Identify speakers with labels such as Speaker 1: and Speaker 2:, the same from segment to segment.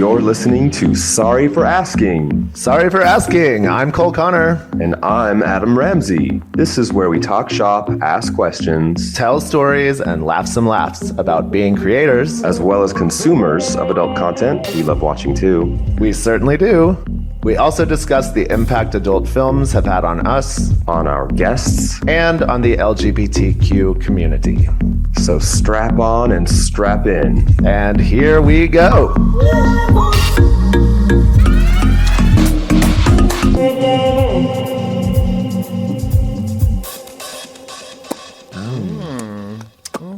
Speaker 1: You're listening to Sorry for Asking.
Speaker 2: Sorry for asking. I'm Cole Connor.
Speaker 1: And I'm Adam Ramzi. This is where we talk shop, ask questions,
Speaker 2: Tell stories, and laugh some laughs about being creators.
Speaker 1: as well as consumers of adult content we love watching too.
Speaker 2: We certainly do. We also discuss the impact adult films have had on us
Speaker 1: On our guests.
Speaker 2: and on the LGBTQ community.
Speaker 1: So strap on and strap in.
Speaker 2: And here we go.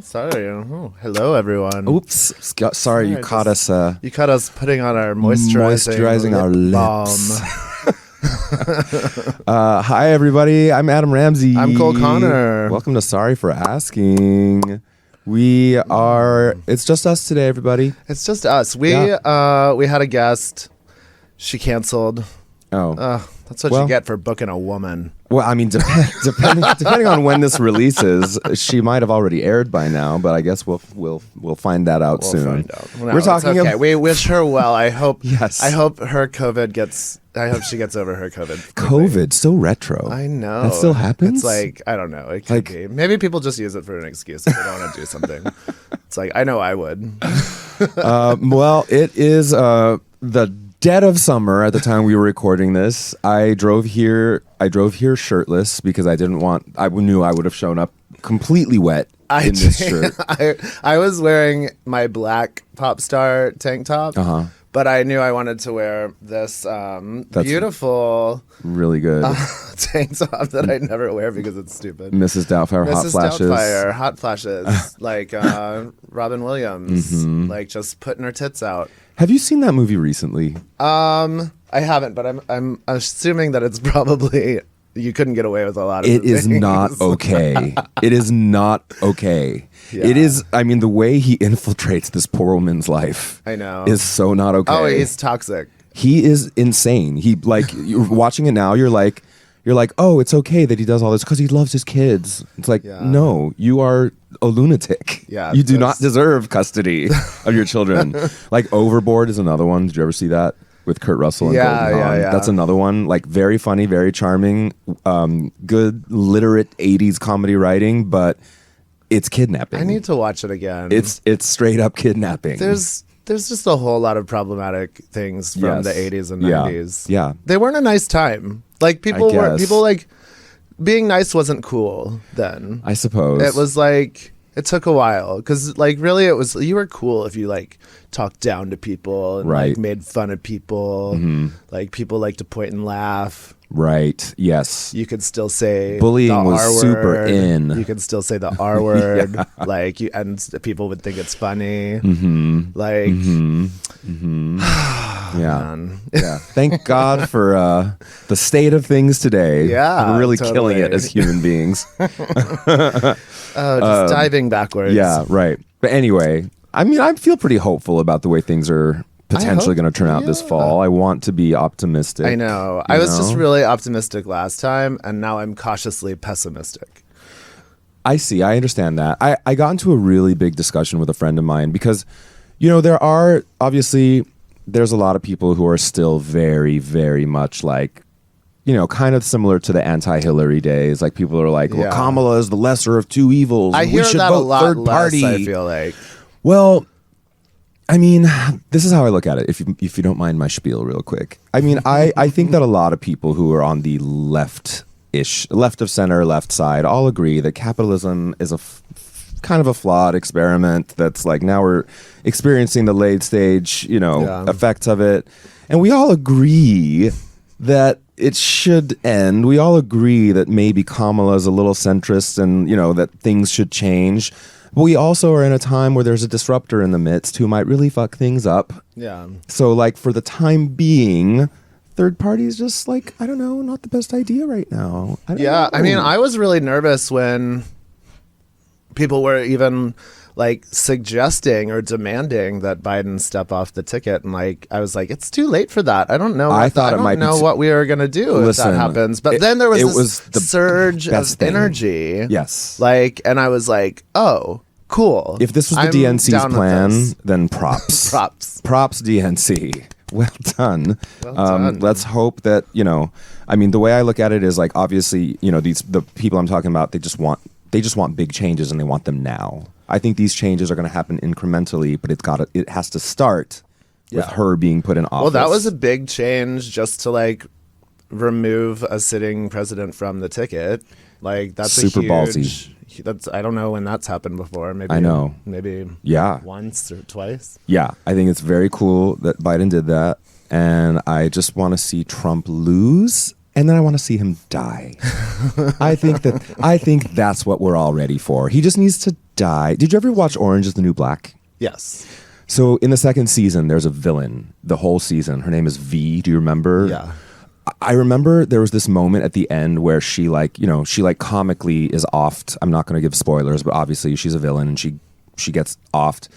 Speaker 2: Sorry. Oh, hello, everyone.
Speaker 3: Oops. Sorry, you caught us
Speaker 2: You caught us putting on our moisturizing
Speaker 3: our
Speaker 2: lip
Speaker 3: lips.
Speaker 2: balm.
Speaker 3: Hi, everybody. I'm Adam Ramzi.
Speaker 2: I'm Cole Connor.
Speaker 3: Welcome to Sorry for Asking. It's just us today, everybody.
Speaker 2: It's just us. We had a guest. She canceled.
Speaker 3: Oh.
Speaker 2: That's what
Speaker 3: Well-
Speaker 2: you get for booking a woman.
Speaker 3: Well, I mean, depending on when this releases, she might have already aired by now, but I guess we'll find that out soon.
Speaker 2: Find out. No,
Speaker 3: We're talking
Speaker 2: okay. We wish her well. I hope.
Speaker 3: Yes.
Speaker 2: I hope her COVID gets. I hope she gets over her COVID.
Speaker 3: COVID, so retro.
Speaker 2: I know.
Speaker 3: That still happens?
Speaker 2: It's like, I don't know. It could be. Maybe people just use it for an excuse if they don't want to do something. It's like, I know I would.
Speaker 3: Well, it is the dead of summer at the time we were recording this. I drove here shirtless because I knew I would have shown up completely wet in this shirt.
Speaker 2: I was wearing my black pop star tank top.
Speaker 3: Uh-huh.
Speaker 2: But I knew I wanted to wear this beautiful
Speaker 3: Really good.
Speaker 2: tank top that I never wear because it's stupid.
Speaker 3: Mrs. Doubtfire, Hot
Speaker 2: Mrs.
Speaker 3: Flashes.
Speaker 2: Doubtfire, Hot Flashes, like Robin Williams, like just putting her tits out.
Speaker 3: Have you seen that movie recently?
Speaker 2: I haven't, but I'm assuming that it's probably you couldn't get away with a lot of
Speaker 3: It
Speaker 2: the
Speaker 3: is
Speaker 2: things.
Speaker 3: not okay. It is not okay.
Speaker 2: Yeah.
Speaker 3: It is, I mean, the way he infiltrates this poor woman's life
Speaker 2: I know.
Speaker 3: is so not okay.
Speaker 2: Oh, he's toxic.
Speaker 3: He is insane. He, like, you're watching it now, you're like, oh, it's okay that he does all this because he loves his kids. It's like,
Speaker 2: Yeah.
Speaker 3: no, you are a lunatic.
Speaker 2: Yeah,
Speaker 3: You do not
Speaker 2: that's-
Speaker 3: deserve custody of your children. Like, Overboard is another one. Did you ever see that? With Kurt Russell and
Speaker 2: Yeah,
Speaker 3: Goldie Hawn.
Speaker 2: yeah.
Speaker 3: That's another one. Like, very funny, very charming, good literate 80s comedy writing, but it's kidnapping.
Speaker 2: I need to watch it again.
Speaker 3: It's straight up kidnapping.
Speaker 2: There's just a whole lot of problematic things from
Speaker 3: Yes.
Speaker 2: the 80s and
Speaker 3: Yeah.
Speaker 2: 90s.
Speaker 3: Yeah.
Speaker 2: They weren't a nice time. Like people
Speaker 3: guess.
Speaker 2: like being nice wasn't cool then.
Speaker 3: I suppose.
Speaker 2: It was like it took a while because like really it was you were cool if you like talked down to people and
Speaker 3: Right.
Speaker 2: like made fun of people. Like people like to point and laugh.
Speaker 3: Right. Yes.
Speaker 2: You could still say
Speaker 3: Bullying
Speaker 2: the
Speaker 3: was
Speaker 2: R
Speaker 3: super
Speaker 2: word.
Speaker 3: in.
Speaker 2: You could still say the R word, like you, and people would think it's funny. Like,
Speaker 3: Yeah.
Speaker 2: man.
Speaker 3: Yeah. Thank God for the state of things today.
Speaker 2: Yeah,
Speaker 3: We're really
Speaker 2: totally.
Speaker 3: killing it as human beings.
Speaker 2: Just diving backwards.
Speaker 3: Yeah, right. But anyway, I mean, I feel pretty hopeful about the way things are potentially
Speaker 2: hope-
Speaker 3: going to turn out this
Speaker 2: yeah.
Speaker 3: fall. I want to be optimistic.
Speaker 2: I know.
Speaker 3: you
Speaker 2: I was just
Speaker 3: know?
Speaker 2: really optimistic last time, and now I'm cautiously pessimistic.
Speaker 3: I see. I understand that. I got into a really big discussion with a friend of mine because, you know, there's a lot of people who are still very, very much like, you know, kind of similar to the anti-Hillary days. Like people are like, well,
Speaker 2: Yeah.
Speaker 3: Kamala is the lesser of two evils.
Speaker 2: I
Speaker 3: and
Speaker 2: hear
Speaker 3: we should
Speaker 2: that a
Speaker 3: vote
Speaker 2: lot
Speaker 3: third
Speaker 2: less,
Speaker 3: party.
Speaker 2: I feel like.
Speaker 3: Well, I mean, this is how I look at it. If you don't mind my spiel real quick. I mean, I think that a lot of people who are on the left of center, left side, all agree that capitalism is kind of a flawed experiment that's like now we're experiencing the late stage, you know,
Speaker 2: Yeah.
Speaker 3: effects of it. And we all agree that it should end. We all agree that maybe Kamala is a little centrist and, you know, that things should change. But we also are in a time where there's a disruptor in the midst who might really fuck things up.
Speaker 2: Yeah.
Speaker 3: So, like, for the time being, third party is just like, I don't know, not the best idea right now. I don't know.
Speaker 2: I mean, I was really nervous when people were even like suggesting or demanding that Biden step off the ticket, and like I was like, it's too late for that. I don't know.
Speaker 3: I thought it might be
Speaker 2: know what we are gonna do if
Speaker 3: Listen,
Speaker 2: that happens. But
Speaker 3: it-
Speaker 2: then there was
Speaker 3: it
Speaker 2: this
Speaker 3: was the
Speaker 2: surge of
Speaker 3: best thing.
Speaker 2: energy.
Speaker 3: Yes.
Speaker 2: Like, and I was like, oh, cool.
Speaker 3: If this was the
Speaker 2: I'm
Speaker 3: DNC's
Speaker 2: down with
Speaker 3: plan,
Speaker 2: this.
Speaker 3: then props.
Speaker 2: Props.
Speaker 3: DNC. Well done.
Speaker 2: Well done.
Speaker 3: Let's hope that, I mean, the way I look at it is like, obviously, the people I'm talking about, they just want big changes and they want them now. I think these changes are going to happen incrementally, but it has to start with her being put in office.
Speaker 2: Well, that was a big change just to like remove a sitting president from the ticket. Like that's
Speaker 3: super ballsy.
Speaker 2: I don't know when that's happened before. Maybe
Speaker 3: I know.
Speaker 2: Maybe
Speaker 3: Yeah.
Speaker 2: once or twice.
Speaker 3: Yeah, I think it's very cool that Biden did that, and I just want to see Trump lose, and then I want to see him die. I think that's what we're all ready for. He just needs to die. Did you ever watch Orange is the New Black?
Speaker 2: Yes.
Speaker 3: So in the second season, there's a villain the whole season. Her name is V. Do you remember?
Speaker 2: Yeah.
Speaker 3: I remember there was this moment at the end where she comically is offed. I'm not going to give spoilers, but obviously she's a villain and she gets offed.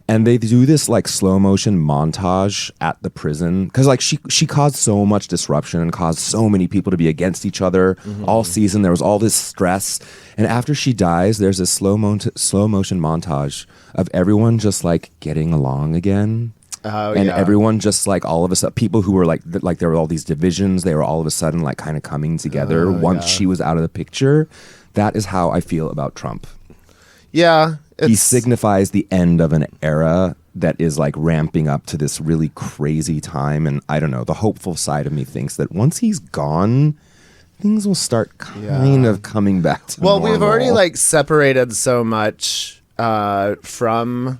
Speaker 3: And they do this like slow motion montage at the prison because like she caused so much disruption and caused so many people to be against each other all season. There was all this stress, and after she dies, there's this slow motion montage of everyone just like getting along again. And everyone just like all of a sudden, people who were like there were all these divisions, they were all of a sudden like kind of coming together once she was out of the picture. That is how I feel about Trump.
Speaker 2: Yeah.
Speaker 3: He signifies the end of an era that is like ramping up to this really crazy time. And I don't know, the hopeful side of me thinks that once he's gone, things will start kind of coming back to normal.
Speaker 2: We've already like separated so much from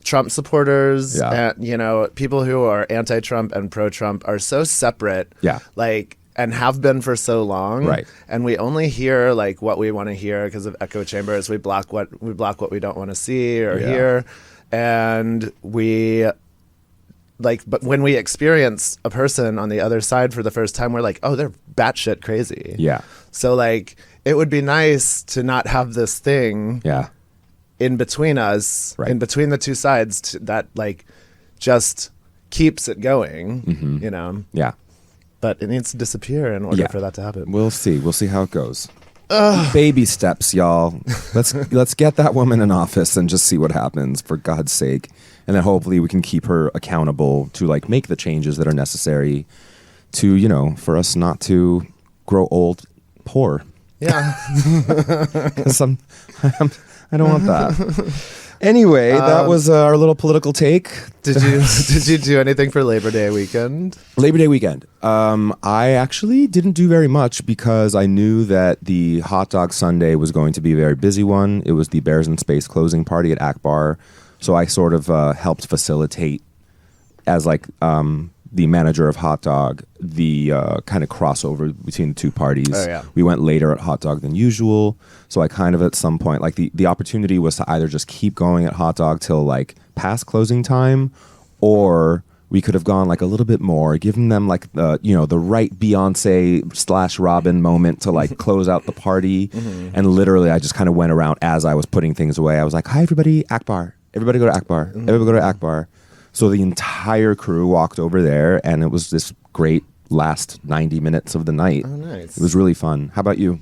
Speaker 2: Trump supporters and, people who are anti-Trump and pro-Trump are so separate.
Speaker 3: Yeah.
Speaker 2: Like, and have been for so long,
Speaker 3: right? And
Speaker 2: we only hear like what we want to hear because of echo chambers. We block what we don't want to see or hear, and we like. But when we experience a person on the other side for the first time, we're like, oh, they're batshit crazy.
Speaker 3: Yeah.
Speaker 2: So like, it would be nice to not have this thing.
Speaker 3: Yeah.
Speaker 2: In between us, in between the two sides, that like just keeps it going.
Speaker 3: Yeah.
Speaker 2: But it needs to disappear in order for that to happen.
Speaker 3: We'll see. We'll see how it goes. Baby steps, y'all. Let's get that woman in office and just see what happens, for God's sake. And then hopefully we can keep her accountable to like make the changes that are necessary to, for us not to grow old poor.
Speaker 2: Yeah.
Speaker 3: 'Cause I don't want that. Anyway, that was our little political take.
Speaker 2: Did you do anything for Labor Day weekend?
Speaker 3: Labor Day weekend. I actually didn't do very much because I knew that the Hot Dog Sunday was going to be a very busy one. It was the Bears in Space closing party at Akbar. So I sort of helped facilitate as like the manager of Hot Dog, the kind of crossover between the two parties.
Speaker 2: Oh, yeah.
Speaker 3: We went later at Hot Dog than usual. So I kind of at some point, like the opportunity was to either just keep going at Hot Dog till like past closing time, or we could have gone like a little bit more, giving them like the right Beyonce / Robin moment to like close out the party. And literally I just kind of went around as I was putting things away. I was like, hi everybody, Akbar. Everybody go to Akbar. Everybody go to Akbar. So the entire crew walked over there, and it was this great last 90 minutes of the night.
Speaker 2: Oh, nice.
Speaker 3: It was really fun. How about you?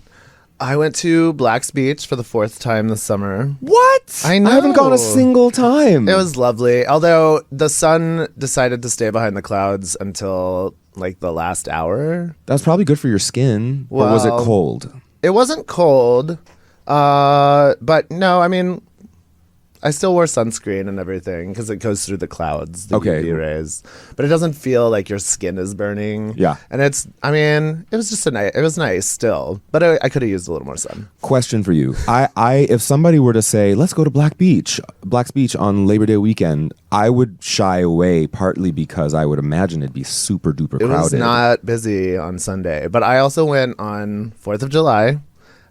Speaker 2: I went to Black's Beach for the 4th time this summer.
Speaker 3: What?
Speaker 2: I know.
Speaker 3: I haven't gone a single time.
Speaker 2: It was lovely. Although the sun decided to stay behind the clouds until like the last hour.
Speaker 3: That's probably good for your skin. Or was it cold?
Speaker 2: It wasn't cold. But no, I mean, I still wore sunscreen and everything because it goes through the clouds, the UV rays. But it doesn't feel like your skin is burning.
Speaker 3: Yeah. And
Speaker 2: it was just it was nice still. But I could have used a little more sun.
Speaker 3: Question for you. If somebody were to say, let's go to Black's Beach on Labor Day weekend, I would shy away partly because I would imagine it'd be super duper crowded.
Speaker 2: It was not busy on Sunday. But I also went on 4th of July.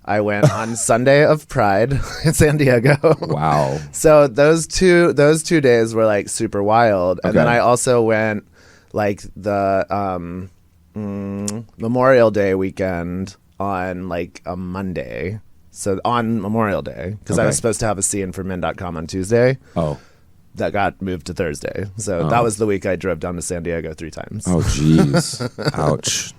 Speaker 2: I went on Sunday of Pride in San Diego.
Speaker 3: Wow.
Speaker 2: So those two days were like super wild. And then I also went like the Memorial Day weekend on like a Monday. So on Memorial Day, because I was supposed to have a scene for men.com on Tuesday.
Speaker 3: Oh.
Speaker 2: that got moved to Thursday. So that was the week I drove down to San Diego 3 times.
Speaker 3: Oh, jeez. Ouch.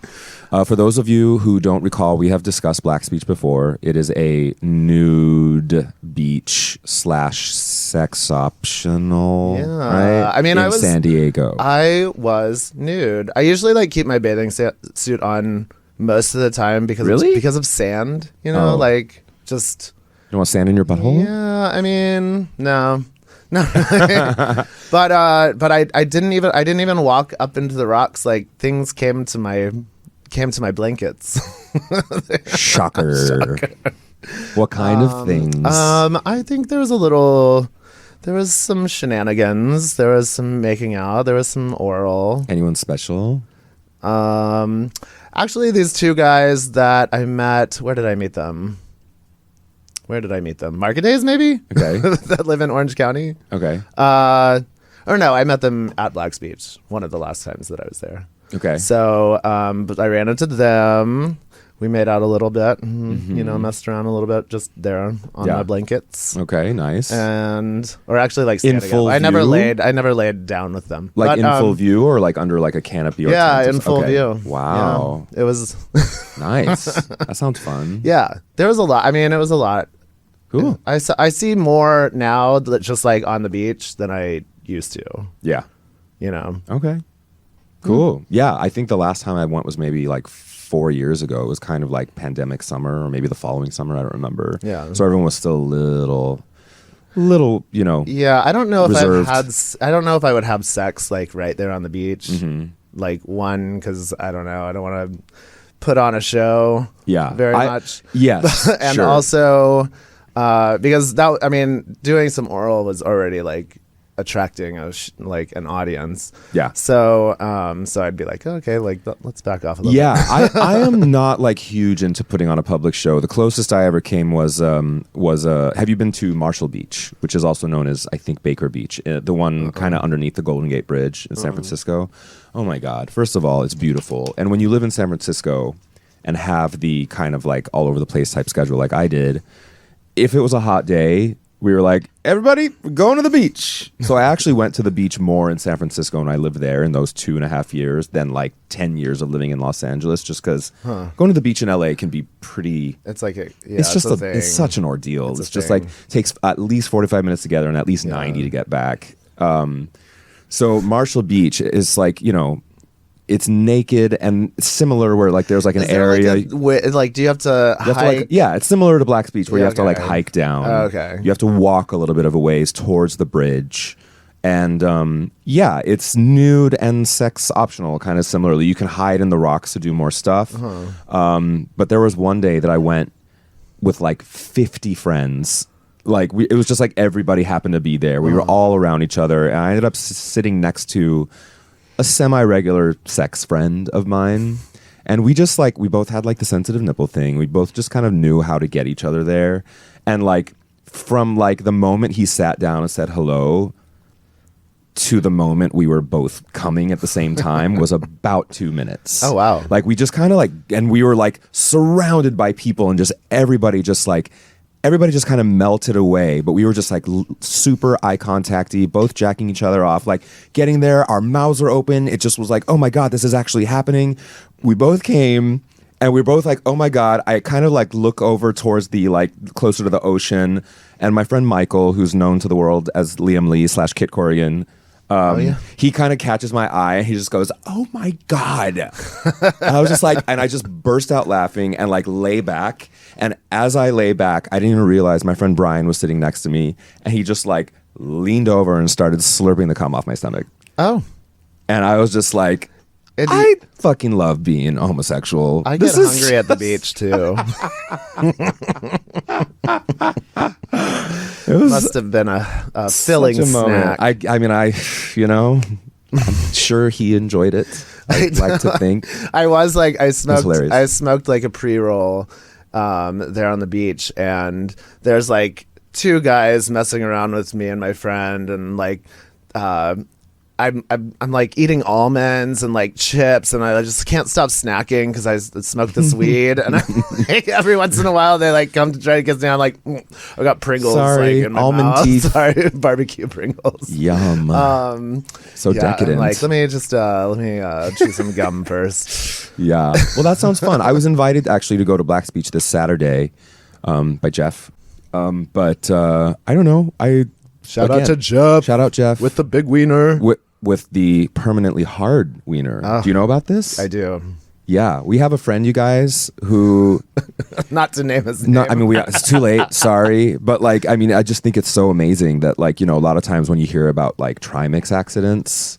Speaker 3: For those of you who don't recall, we have discussed Black's Beach before. It is a nude beach / sex optional.
Speaker 2: Yeah.
Speaker 3: Right?
Speaker 2: I mean,
Speaker 3: in San Diego.
Speaker 2: I was nude. I usually like keep my bathing suit on most of the time because of sand. You know, like just.
Speaker 3: You want sand in your butthole?
Speaker 2: Yeah. I mean, no. No, but I didn't even walk up into the rocks. Like things came to my blankets.
Speaker 3: Shocker. What kind of things?
Speaker 2: I think there was some shenanigans. There was some making out. There was some oral.
Speaker 3: Anyone special?
Speaker 2: Actually, these 2 guys that I met. Where did I meet them? Market Days, maybe?
Speaker 3: Okay.
Speaker 2: That live in Orange County.
Speaker 3: Okay.
Speaker 2: Or no, I met them at Black's Beach, one of the last times that I was there.
Speaker 3: Okay.
Speaker 2: So, but I ran into them. We made out a little bit, you know, messed around a little bit just there on my blankets.
Speaker 3: Okay, nice.
Speaker 2: Or actually like standing
Speaker 3: in full
Speaker 2: up.
Speaker 3: view?
Speaker 2: I never laid down with them.
Speaker 3: Like
Speaker 2: but,
Speaker 3: in full view or like under like a canopy? Or
Speaker 2: yeah,
Speaker 3: tent?
Speaker 2: in full
Speaker 3: Okay.
Speaker 2: view.
Speaker 3: Wow.
Speaker 2: Yeah, it was
Speaker 3: Nice. That sounds fun.
Speaker 2: Yeah, there was a lot. I mean, it was a lot.
Speaker 3: Cool.
Speaker 2: I see more now that just like on the beach than I used to.
Speaker 3: Yeah.
Speaker 2: You know.
Speaker 3: Okay. Cool. Yeah, I think the last time I went was maybe like 4 years ago. It was kind of like pandemic summer or maybe the following summer. I don't remember.
Speaker 2: Yeah.
Speaker 3: So everyone was still a little, you know.
Speaker 2: Yeah, I don't know
Speaker 3: reserved.
Speaker 2: I don't know if I would have sex like right there on the beach.
Speaker 3: Mm-hmm.
Speaker 2: Like because I don't know. I don't want to put on a show.
Speaker 3: Yeah.
Speaker 2: Very much.
Speaker 3: Yes.
Speaker 2: And
Speaker 3: sure.
Speaker 2: also because doing some oral was already like attracting like an audience.
Speaker 3: Yeah.
Speaker 2: So I'd be like, okay, like let's back off a little
Speaker 3: Yeah,
Speaker 2: bit.
Speaker 3: I am not like huge into putting on a public show. The closest I ever came was have you been to Marshall Beach, which is also known as I think Baker Beach, the one kind of underneath the Golden Gate Bridge in San Francisco. Oh my God! First of all, it's beautiful, and when you live in San Francisco and have the kind of like all over the place type schedule like I did, if it was a hot day, we were like, everybody, we're going to the beach. So I actually went to the beach more in San Francisco when I lived there in those 2.5 years than like 10 years of living in Los Angeles, just because going to the beach in LA can be pretty.
Speaker 2: It's like
Speaker 3: it's such an ordeal. It's just like takes at least 45 minutes to get there and at least 90 to get back. So Marshall Beach is like, you know, it's naked and similar where like there's like an area
Speaker 2: like do you have to hike?
Speaker 3: It's similar to Black's Beach where you have to like
Speaker 2: okay.
Speaker 3: hike down.
Speaker 2: Okay.
Speaker 3: You have to walk a little bit of a ways towards the bridge. And it's nude and sex optional kind of similarly. You can hide in the rocks to do more stuff. But there was one day that I went with like 50 friends. Like it was just like everybody happened to be there. We were all around each other and I ended up sitting next to a semi-regular sex friend of mine, and we both had like the sensitive nipple thing. We both just kind of knew how to get each other there, and like from like the moment he sat down and said hello to the moment we were both coming at the same time was about 2 minutes.
Speaker 2: Oh wow.
Speaker 3: Like we just kind of like, and we were like surrounded by people and just everybody just kind of melted away, but we were just like super eye contacty, both jacking each other off, like getting there, our mouths were open. It just was like, oh my God, this is actually happening. We both came and we were both like, oh my God. I kind of like look over towards the like closer to the ocean, and my friend Michael, who's known to the world as Liam Lee / Kit Corrigan, he kind of catches my eye and he just goes, oh my God. And I was just like, and I just burst out laughing and like lay back. And as I lay back, I didn't even realize my friend Brian was sitting next to me, and he just like leaned over and started slurping the cum off my stomach.
Speaker 2: Oh.
Speaker 3: And I was just like, I fucking love being homosexual.
Speaker 2: I get hungry at the beach too. It must have been a filling snack.
Speaker 3: I mean, I'm sure he enjoyed it. I'd like to think.
Speaker 2: I smoked like a pre-roll there on the beach, and there's like 2 guys messing around with me and my friend, and like I'm like eating almonds and like chips, and I just can't stop snacking because I smoke this weed, and I'm like, every once in a while they like come to try to kiss me. I'm like, I got Pringles.
Speaker 3: Sorry,
Speaker 2: like, in my
Speaker 3: almond
Speaker 2: mouth.
Speaker 3: teeth.
Speaker 2: Sorry, barbecue Pringles.
Speaker 3: Yum. So
Speaker 2: Yeah,
Speaker 3: decadent.
Speaker 2: I'm like, let me chew some gum first.
Speaker 3: Yeah. Well, that sounds fun. I was invited actually to go to Black's Beach this Saturday by Jeff. But I don't know.
Speaker 2: Shout out to Jeff.
Speaker 3: Shout out Jeff
Speaker 2: with the big wiener.
Speaker 3: With the permanently hard wiener. Do you know about this?
Speaker 2: I do.
Speaker 3: Yeah, we have a friend, you guys, who
Speaker 2: not to name his name.
Speaker 3: No, I mean it's too late. Sorry, but like, I mean, I just think it's so amazing that like, you know, a lot of times when you hear about like trimix accidents,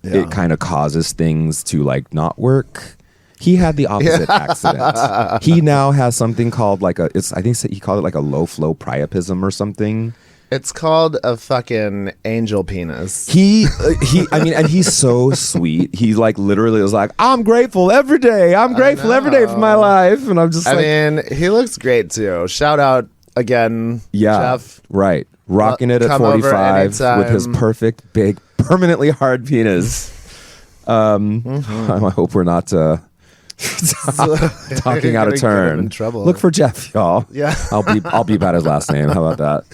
Speaker 3: it kind of causes things to like not work. He had the opposite accident. He now has something called like I think he called it like a low flow priapism or something.
Speaker 2: It's called a fucking angel penis.
Speaker 3: I mean, and he's so sweet. He like literally was like, I'm grateful every day. I'm grateful every day for my life. And I'm just
Speaker 2: I mean, he looks great too. Shout out again, Jeff.
Speaker 3: Right. Rocking it at 45 with his perfect, big, permanently hard penis. I hope we're not talking out of turn. Look for Jeff, y'all.
Speaker 2: Yeah.
Speaker 3: I'll be about his last name. How about that?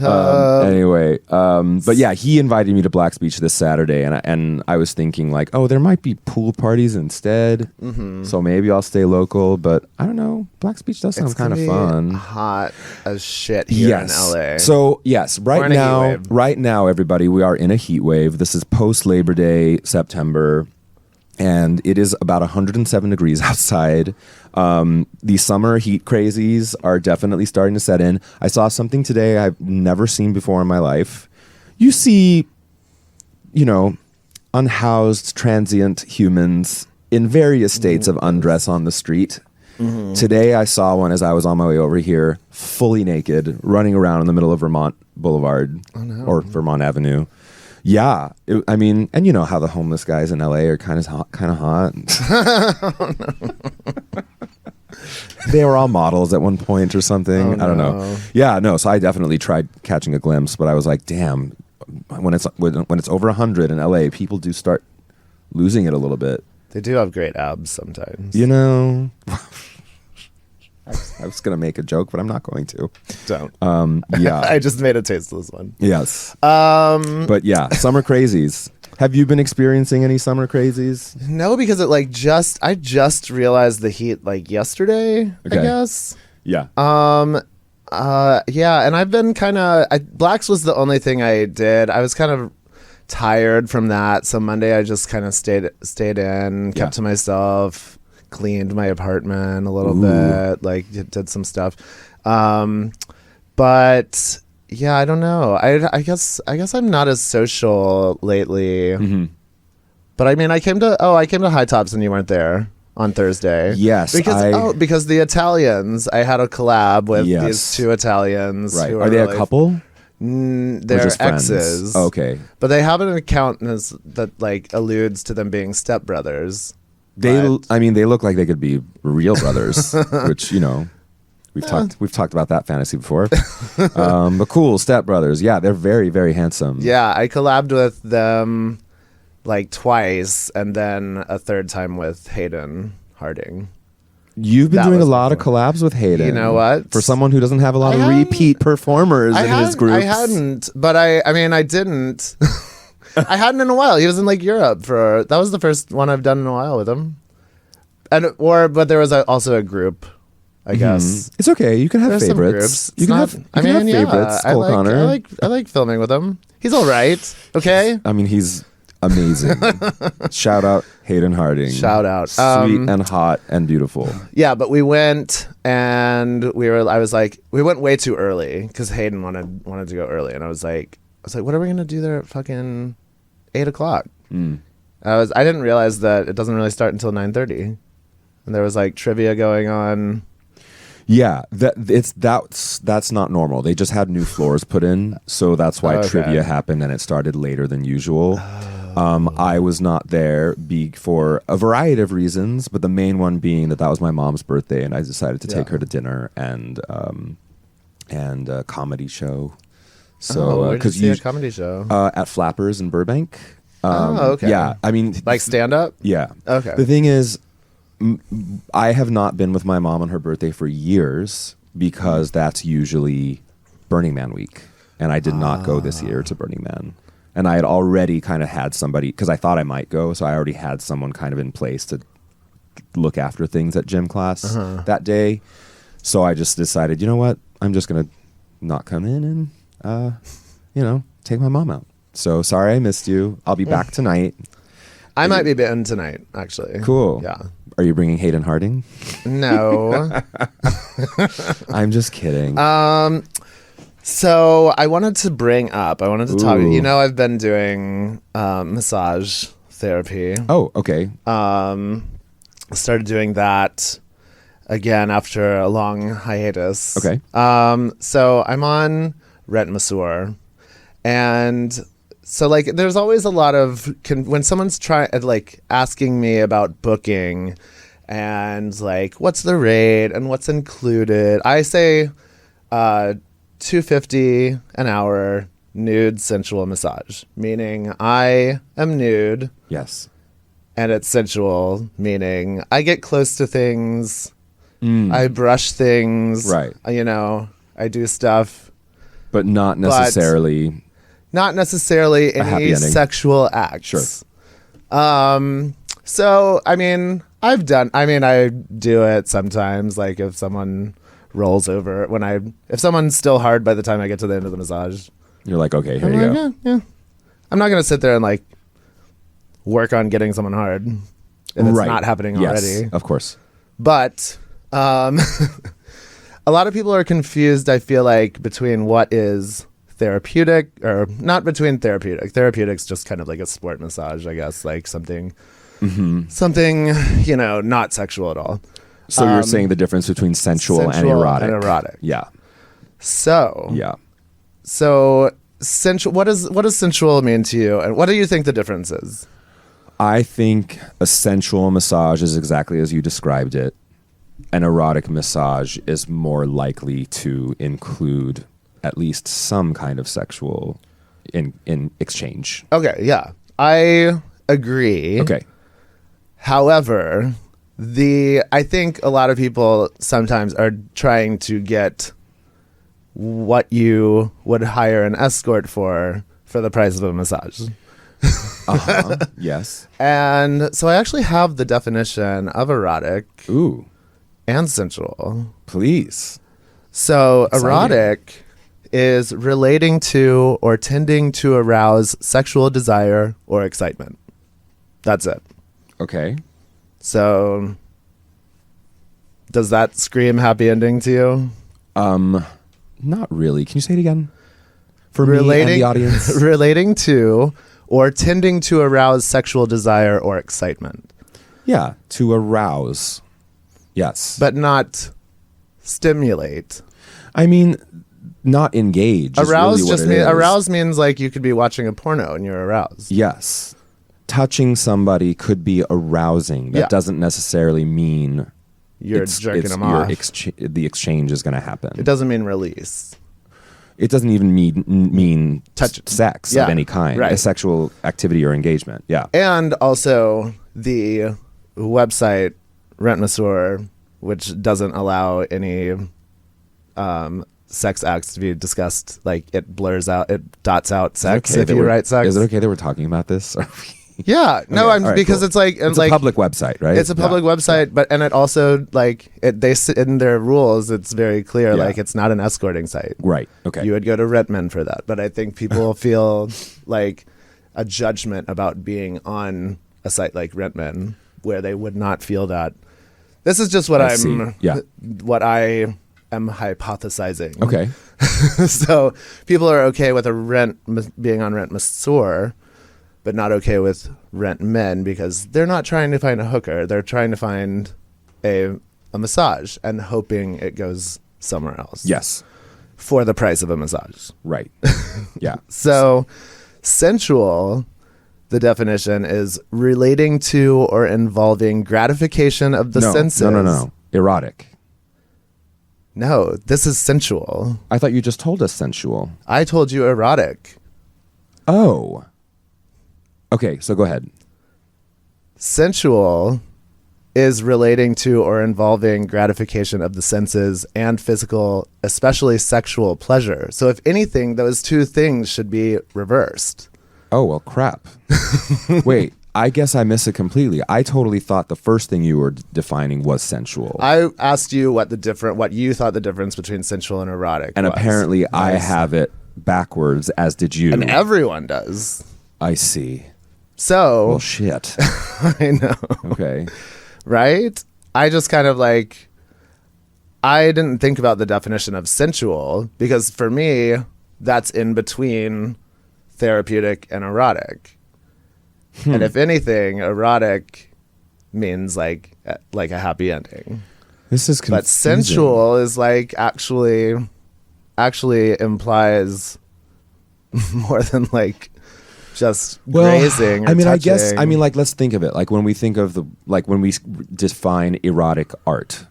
Speaker 3: Anyway, but yeah, he invited me to Black's Beach this Saturday, and I was thinking like, oh, there might be pool parties instead, so maybe I'll stay local. But I don't know. Black's Beach does sound kind of fun.
Speaker 2: Hot as shit here in LA.
Speaker 3: So yes, right now, everybody, we are in a heat wave. This is post Labor Day, September. And it is about 107 degrees outside. The summer heat crazies are definitely starting to set in. I saw something today I've never seen before in my life. You see, you know, unhoused, transient humans in various states of undress on the street. Today I saw one as I was on my way over here, fully naked, running around in the middle of Vermont Boulevard or Vermont Avenue. Yeah, I mean, and you know how the homeless guys in LA are kind of hot. They were all models at one point or something. I don't know. Yeah, no. So I definitely tried catching a glimpse, but I was like, damn. When it's over 100 in LA, people do start losing it a little bit.
Speaker 2: They do have great abs sometimes.
Speaker 3: You know. I was going to make a joke, but I'm not going to.
Speaker 2: Don't.
Speaker 3: Yeah.
Speaker 2: I just made a tasteless one.
Speaker 3: Yes. But yeah, summer crazies. Have you been experiencing any summer crazies?
Speaker 2: No, because it I just realized the heat like yesterday, I guess.
Speaker 3: Yeah.
Speaker 2: Yeah, and I've been Blacks was the only thing I did. I was kind of tired from that, so Monday I just kind of stayed in, kept to myself. Cleaned my apartment a little bit, like did some stuff. But yeah, I don't know. I guess I'm not as social lately. But I mean, I came to High Tops and you weren't there on Thursday.
Speaker 3: Yes,
Speaker 2: because the Italians, I had a collab with these two Italians.
Speaker 3: Right.
Speaker 2: Who
Speaker 3: are they a couple?
Speaker 2: They're exes.
Speaker 3: Okay.
Speaker 2: But they have an account that like alludes to them being stepbrothers.
Speaker 3: They look like they could be real brothers, which, you know, we've talked about that fantasy before. But cool, stepbrothers. Yeah, they're very, very handsome.
Speaker 2: Yeah, I collabed with them like twice, and then a third time with Hayden Harding.
Speaker 3: You've been doing a lot of collabs with Hayden.
Speaker 2: You know what?
Speaker 3: For someone who doesn't have a lot of repeat performers in his groups.
Speaker 2: I hadn't, but I didn't. I hadn't in a while. He was in like Europe that was the first one I've done in a while with him. But there was also a group, I guess.
Speaker 3: It's okay. You can have
Speaker 2: There's
Speaker 3: favorites.
Speaker 2: Some groups.
Speaker 3: You can have favorites.
Speaker 2: I
Speaker 3: Cole Connor.
Speaker 2: like filming with him. He's all right. Okay.
Speaker 3: I mean, he's amazing. Shout out Hayden Harding.
Speaker 2: Shout out.
Speaker 3: Sweet and hot and beautiful.
Speaker 2: Yeah, but we went and we went way too early because Hayden wanted to go early, and I was like, what are we gonna do there at fucking 8:00? I didn't realize that it doesn't really start until 9:30, and there was like trivia going on.
Speaker 3: Yeah, that's not normal. They just had new floors put in, so that's why trivia happened, and it started later than usual. I was not there for a variety of reasons, but the main one being that was my mom's birthday, and I decided to take her to dinner and a comedy show. So
Speaker 2: where'd you see a comedy show?
Speaker 3: At Flappers in Burbank.
Speaker 2: Okay.
Speaker 3: Yeah, I mean,
Speaker 2: Like stand up?
Speaker 3: yeah.
Speaker 2: Okay.
Speaker 3: The thing is, I have not been with my mom on her birthday for years because that's usually Burning Man week. And I did not go this year to Burning Man. And I had already kind of had somebody, because I thought I might go, so I already had someone kind of in place to look after things at gym class that day. So I just decided, you know what? I'm just going to not come in and, take my mom out. So sorry I missed you. I'll be back tonight.
Speaker 2: I might be bitten tonight, actually.
Speaker 3: Cool.
Speaker 2: Yeah.
Speaker 3: Are you bringing Hayden Harding?
Speaker 2: No.
Speaker 3: I'm just kidding.
Speaker 2: So I wanted to talk.
Speaker 3: Ooh.
Speaker 2: You know, I've been doing massage therapy.
Speaker 3: Oh, okay.
Speaker 2: Started doing that again after a long hiatus.
Speaker 3: Okay.
Speaker 2: So I'm on Rent Masseur, and so like there's always a lot of when someone's asking me about booking and like what's the rate and what's included. I say $250 an hour nude sensual massage, meaning I am nude.
Speaker 3: Yes.
Speaker 2: And it's sensual, meaning I get close to things, I brush things,
Speaker 3: Right.
Speaker 2: I do stuff.
Speaker 3: But not necessarily.
Speaker 2: Not necessarily
Speaker 3: happy
Speaker 2: any
Speaker 3: ending.
Speaker 2: sexual acts.
Speaker 3: Sure.
Speaker 2: So, I do it sometimes, like if someone rolls over, if someone's still hard by the time I get to the end of the massage.
Speaker 3: You're like, okay, here
Speaker 2: I'm
Speaker 3: you
Speaker 2: like,
Speaker 3: go.
Speaker 2: yeah. I'm not going to sit there and like work on getting someone hard if it's not happening
Speaker 3: Yes,
Speaker 2: already.
Speaker 3: of course.
Speaker 2: But a lot of people are confused, I feel like, between what is therapeutic or not between therapeutic. Therapeutic's just kind of like a sport massage, I guess, like something, not sexual at all.
Speaker 3: So you're saying the difference between sensual and erotic. Yeah.
Speaker 2: So
Speaker 3: Yeah.
Speaker 2: sensual. What does sensual mean to you, and what do you think the difference is?
Speaker 3: I think a sensual massage is exactly as you described it. An erotic massage is more likely to include at least some kind of sexual in exchange.
Speaker 2: Okay, yeah, I agree.
Speaker 3: Okay.
Speaker 2: However, I think a lot of people sometimes are trying to get what you would hire an escort for the price of a massage.
Speaker 3: Yes.
Speaker 2: And so I actually have the definition of erotic
Speaker 3: Ooh,
Speaker 2: and sensual.
Speaker 3: please.
Speaker 2: So
Speaker 3: Exciting.
Speaker 2: erotic is relating to or tending to arouse sexual desire or excitement. That's it.
Speaker 3: Okay.
Speaker 2: So does that scream happy ending to you?
Speaker 3: Not really. Can you say it again? For me and the audience.
Speaker 2: Relating to or tending to arouse sexual desire or excitement.
Speaker 3: Yeah, to arouse. Yes.
Speaker 2: But not stimulate.
Speaker 3: I mean, not engage.
Speaker 2: Arouse
Speaker 3: is really what it is.
Speaker 2: arouse means like you could be watching a porno and you're aroused.
Speaker 3: Yes. Touching somebody could be arousing. That
Speaker 2: Yeah.
Speaker 3: doesn't necessarily mean
Speaker 2: You're jerking them off.
Speaker 3: the exchange is going to happen.
Speaker 2: It doesn't mean release.
Speaker 3: It doesn't even mean
Speaker 2: Touch.
Speaker 3: sex
Speaker 2: Yeah,
Speaker 3: of any kind,
Speaker 2: right.
Speaker 3: a sexual activity or engagement. Yeah.
Speaker 2: And also the website Rent Masseur, which doesn't allow any sex acts to be discussed. Like it blurs out, it dots out sex if you write sex.
Speaker 3: Is it okay that we're talking about this?
Speaker 2: Yeah, no,
Speaker 3: Okay, all right,
Speaker 2: because
Speaker 3: cool.
Speaker 2: it's like
Speaker 3: It's a public website, right?
Speaker 2: It's a public website, but and it also like they sit in their rules. It's very clear,
Speaker 3: Yeah.
Speaker 2: like it's not an escorting site.
Speaker 3: Right. Okay.
Speaker 2: You would go to Redmond for that, but I think people feel like a judgment about being on a site like Redmond where they would not feel that. This is just what
Speaker 3: I see. Yeah.
Speaker 2: what I am hypothesizing.
Speaker 3: Okay.
Speaker 2: So people are okay with being on Rent Masseur, but not okay with Rent Men because they're not trying to find a hooker. They're trying to find a massage and hoping it goes somewhere else.
Speaker 3: Yes.
Speaker 2: For the price of a massage.
Speaker 3: Right. Yeah.
Speaker 2: So sensual, the definition is relating to or involving gratification of the senses.
Speaker 3: No. Erotic.
Speaker 2: No, this is sensual.
Speaker 3: I thought you just told us sensual.
Speaker 2: I told you erotic.
Speaker 3: Oh. Okay, so go ahead.
Speaker 2: Sensual is relating to or involving gratification of the senses and physical, especially sexual pleasure. So if anything, those two things should be reversed.
Speaker 3: Oh, well, crap. Wait, I guess I miss it completely. I totally thought the first thing you were defining was sensual.
Speaker 2: I asked you what you thought the difference between sensual and erotic
Speaker 3: and
Speaker 2: was.
Speaker 3: apparently I have it backwards, as did you.
Speaker 2: And everyone does.
Speaker 3: I see.
Speaker 2: So.
Speaker 3: Well, shit.
Speaker 2: I know.
Speaker 3: Okay.
Speaker 2: Right? I just kind of like, I didn't think about the definition of sensual because for me, that's in between therapeutic and erotic. And if anything, erotic means like a happy ending.
Speaker 3: This is confusing.
Speaker 2: But sensual is like actually implies more than like just grazing or
Speaker 3: I mean,
Speaker 2: touching.
Speaker 3: like, let's think of it. Like when we think of when we define erotic art,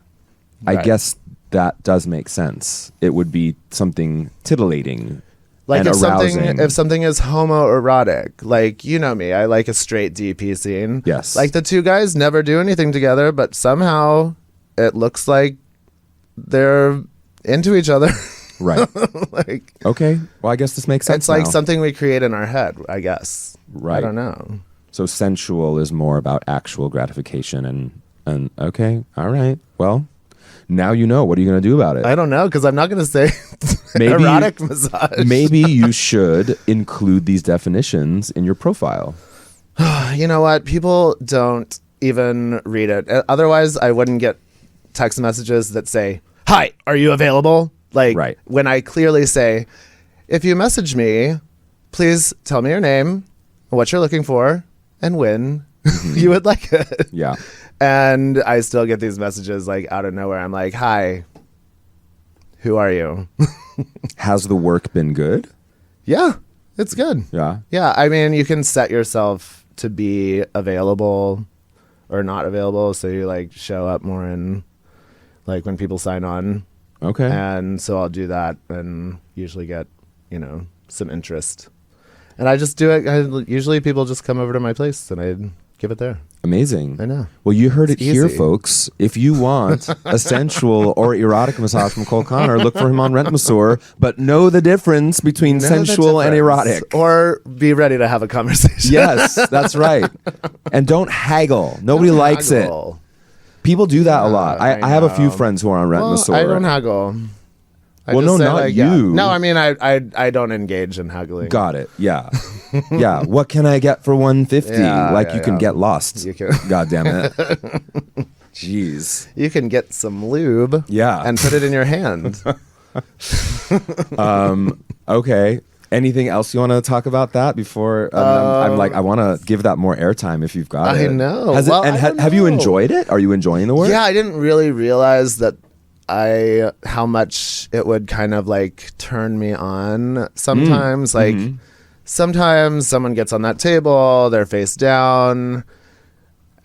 Speaker 3: I
Speaker 2: Right.
Speaker 3: guess that does make sense. It would be something titillating.
Speaker 2: Like
Speaker 3: and arousing.
Speaker 2: if something is homoerotic, like you know me, I like a straight DP scene.
Speaker 3: Yes.
Speaker 2: Like the two guys never do anything together, but somehow it looks like they're into each other.
Speaker 3: Right.
Speaker 2: Like
Speaker 3: Okay. Well, I guess this makes sense.
Speaker 2: it's like
Speaker 3: now.
Speaker 2: something we create in our head, I guess.
Speaker 3: Right.
Speaker 2: I don't know.
Speaker 3: So sensual is more about actual gratification and okay. All right. Well, now you know. What are you going to do about it?
Speaker 2: I don't know because I'm not going to say
Speaker 3: Maybe-
Speaker 2: erotic massage.
Speaker 3: Maybe you should include these definitions in your profile.
Speaker 2: You know what? People don't even read it. Otherwise, I wouldn't get text messages that say, "Hi, are you available?" Like
Speaker 3: Right.
Speaker 2: when I clearly say, "If you message me, please tell me your name, what you're looking for, and when you would like it."
Speaker 3: Yeah.
Speaker 2: And I still get these messages like out of nowhere. I'm like, "Hi, who are you?"
Speaker 3: Has the work been good?
Speaker 2: Yeah, it's good.
Speaker 3: Yeah.
Speaker 2: Yeah, I mean, you can set yourself to be available or not available, so you like show up more in like when people sign on.
Speaker 3: Okay.
Speaker 2: And so I'll do that and usually get, some interest. And I just do it. Usually people just come over to my place and I give it there.
Speaker 3: Amazing.
Speaker 2: I know.
Speaker 3: Well, you heard
Speaker 2: It's
Speaker 3: it here,
Speaker 2: easy.
Speaker 3: folks. If you want a sensual or erotic massage from Cole Connor, look for him on Rent Masseur, but know the difference between
Speaker 2: Know the
Speaker 3: sensual and
Speaker 2: difference.
Speaker 3: erotic.
Speaker 2: Or be ready to have a conversation.
Speaker 3: Yes, that's right. And don't haggle. Nobody likes it.
Speaker 2: Haggle.
Speaker 3: People do that a lot.
Speaker 2: I
Speaker 3: I have a few
Speaker 2: know.
Speaker 3: friends who are on Rent
Speaker 2: Well,
Speaker 3: Masseur.
Speaker 2: I don't haggle. I
Speaker 3: Well,
Speaker 2: just
Speaker 3: no,
Speaker 2: say,
Speaker 3: not
Speaker 2: like, yeah.
Speaker 3: you.
Speaker 2: No, I mean, I don't engage in haggling.
Speaker 3: Got it. Yeah. Yeah. What can I get for 150?
Speaker 2: Yeah,
Speaker 3: like
Speaker 2: yeah,
Speaker 3: you can
Speaker 2: yeah.
Speaker 3: get lost.
Speaker 2: You can.
Speaker 3: God damn it. Jeez.
Speaker 2: You can get some lube.
Speaker 3: Yeah.
Speaker 2: And put it in your hand.
Speaker 3: Okay. Anything else you want to talk about that before? I'm like, I want to give that more airtime if you've got
Speaker 2: I
Speaker 3: it.
Speaker 2: know.
Speaker 3: Has
Speaker 2: Well,
Speaker 3: it, and
Speaker 2: I don't
Speaker 3: have you
Speaker 2: know.
Speaker 3: enjoyed it? Are you enjoying the work?
Speaker 2: Yeah, I didn't really realize that how much it would kind of like turn me on sometimes. Like sometimes someone gets on that table, they're face down,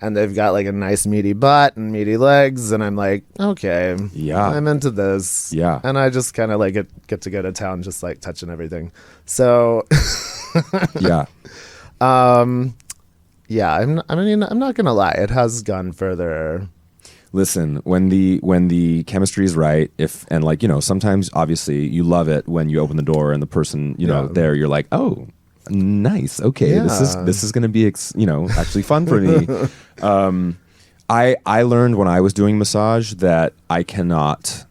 Speaker 2: and they've got like a nice meaty butt and meaty legs, and I'm like, okay,
Speaker 3: Yeah.
Speaker 2: I'm into this.
Speaker 3: Yeah.
Speaker 2: And I just kind of like get to go to town, just like touching everything. So
Speaker 3: Yeah.
Speaker 2: yeah, I'm not gonna lie, it has gone further.
Speaker 3: Listen, when the chemistry is right, sometimes obviously you love it when you open the door and the person,
Speaker 2: Yeah.
Speaker 3: there, you're like, oh, nice. Okay,
Speaker 2: Yeah.
Speaker 3: this is going to be actually fun for me. I learned when I was doing massage that I cannot